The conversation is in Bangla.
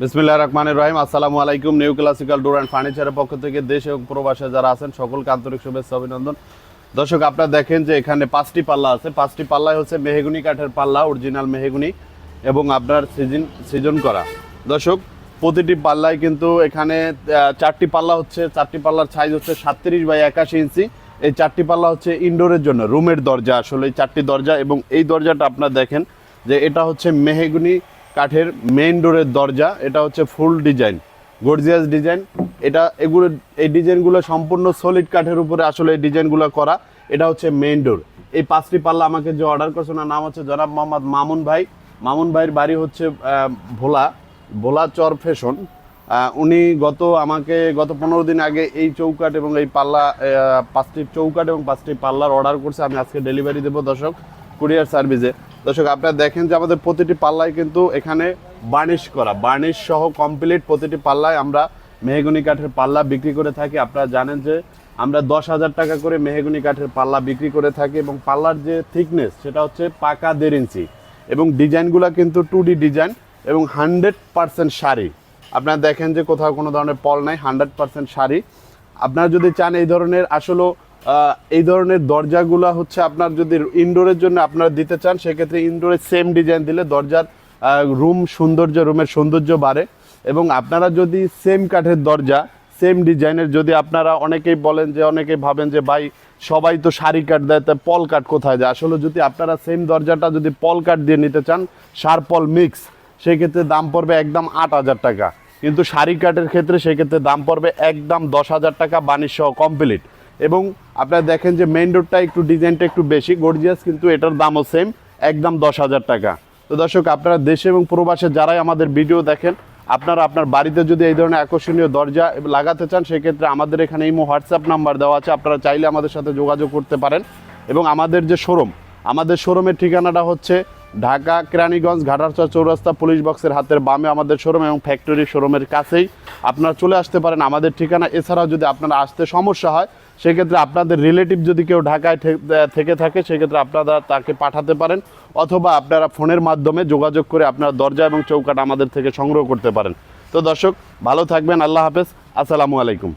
বিসমিল্লাহির রহমানির রহিম। আসসালামু আলাইকুম। নিউ ক্লাসিক্যাল ডোর অ্যান্ড ফার্নিচারের পক্ষ থেকে দেশ এবং প্রবাসে যারা আছেন সকলকে আন্তরিক শুভেচ্ছা অভিনন্দন। দর্শক, আপনারা দেখেন যে এখানে 5টি পাল্লা আছে। 5টি পাল্লাই হচ্ছে মেহগনি কাঠের পাল্লা, অরিজিনাল মেহগনি এবং আপনার সিজন করা। দর্শক, প্রতিটি পাল্লায় কিন্তু এখানে 4টি পাল্লা হচ্ছে, 4টি পাল্লার সাইজ হচ্ছে 37x81 ইঞ্চি। এই 4টি পাল্লা হচ্ছে ইনডোরের জন্য, রুমের দরজা। আসলে এই 4টি দরজা এবং এই দরজাটা আপনারা দেখেন যে এটা হচ্ছে মেহগনি কাঠের মেইন ডোরের দরজা। এটা হচ্ছে ফুল ডিজাইন, গর্জিয়াস ডিজাইন। এই ডিজাইনগুলো সম্পূর্ণ সলিড কাঠের উপরে আসলে এই ডিজাইনগুলো করা। এটা হচ্ছে মেইন ডোর। এই 5টি পাল্লা আমাকে যে অর্ডার করছে, ওনার নাম হচ্ছে জনাব মোহাম্মদ মামুন ভাই। মামুন ভাইয়ের বাড়ি হচ্ছে ভোলা চর ফ্যাশন। উনি আমাকে গত 15 দিন আগে এই চৌকাঠ এবং এই পাল্লা 5টি চৌকাঠ এবং 5টি পাল্লার অর্ডার করছে। আমি আজকে ডেলিভারি দেবো দর্শক, কুরিয়ার সার্ভিসে। দর্শক, আপনারা দেখেন যে আমাদের প্রতিটি পাল্লায় কিন্তু এখানে বার্নিশ করা, বার্নিশ সহ কমপ্লিট প্রতিটি পাল্লায় আমরা মেহগনি কাঠের পাল্লা বিক্রি করে থাকি। আপনারা জানেন যে আমরা 10,000 টাকা করে মেহগনি কাঠের পাল্লা বিক্রি করে থাকি এবং পাল্লার যে থিকনেস সেটা হচ্ছে পাকা 1.5 ইঞ্চি এবং ডিজাইনগুলো কিন্তু 2D ডিজাইন এবং 100% শাড়ি। আপনারা দেখেন যে কোথাও কোনো ধরনের পল নাই, 100% শাড়ি। আপনারা যদি চান এই ধরনের এই ধরনের দরজাগুলো হচ্ছে আপনার যদি ইনডোরের জন্য আপনারা দিতে চান, সেক্ষেত্রে ইনডোরের সেম ডিজাইন দিলে দরজার রুমের সৌন্দর্য বাড়ে। এবং আপনারা যদি সেম কাঠের দরজা সেম ডিজাইনের যদি আপনারা অনেকেই ভাবেন যে ভাই সবাই তো শাড়ি কাঠ দেয়, তা পল কাঠ কোথায় যায়? আসলে যদি আপনারা সেম দরজাটা যদি পল কাঠ দিয়ে নিতে চান, সার পল মিক্স, সেক্ষেত্রে দাম পড়বে একদম 8,000 টাকা। কিন্তু শাড়ি কাঠের ক্ষেত্রে সেক্ষেত্রে দাম পড়বে একদম 10,000 টাকা বানিশ সহ কমপ্লিট। এবং আপনারা দেখেন যে মেইন ডোরটা একটু ডিজাইনটা একটু বেশি গর্জিয়াস, কিন্তু এটার দামও সেম, একদম 10,000 টাকা। তো দর্শক, আপনারা দেশে এবং প্রবাসে যারাই আমাদের ভিডিও দেখেন, আপনারা আপনার বাড়িতে যদি এই ধরনের আকর্ষণীয় দরজা লাগাতে চান, সেক্ষেত্রে আমাদের এখানে ইমো হোয়াটসঅ্যাপ নাম্বার দেওয়া আছে, আপনারা চাইলে আমাদের সাথে যোগাযোগ করতে পারেন। এবং আমাদের যে আমাদের শোরুমের ঠিকানাটা হচ্ছে ঢাকা কেরানীগঞ্জ ঘাটারচর চৌরাস্তা, পুলিশ বক্সের হাতের বামে আমাদের শোরুম এবং ফ্যাক্টরি শোরুমের কাছেই আপনারা চলে আসতে পারেন আমাদের ঠিকানা। এছাড়াও যদি আপনারা আসতে সমস্যা হয়, সেক্ষেত্রে আপনাদের রিলেটিভ যদি কেউ ঢাকায় থেকে থাকে, সেক্ষেত্রে আপনারা তাকে পাঠাতে পারেন, অথবা আপনারা ফোনের মাধ্যমে যোগাযোগ করে আপনারা দরজা এবং চৌকাঠ আমাদের থেকে সংগ্রহ করতে পারেন। তো দর্শক, ভালো থাকবেন। আল্লাহ হাফেজ। আসসালামু আলাইকুম।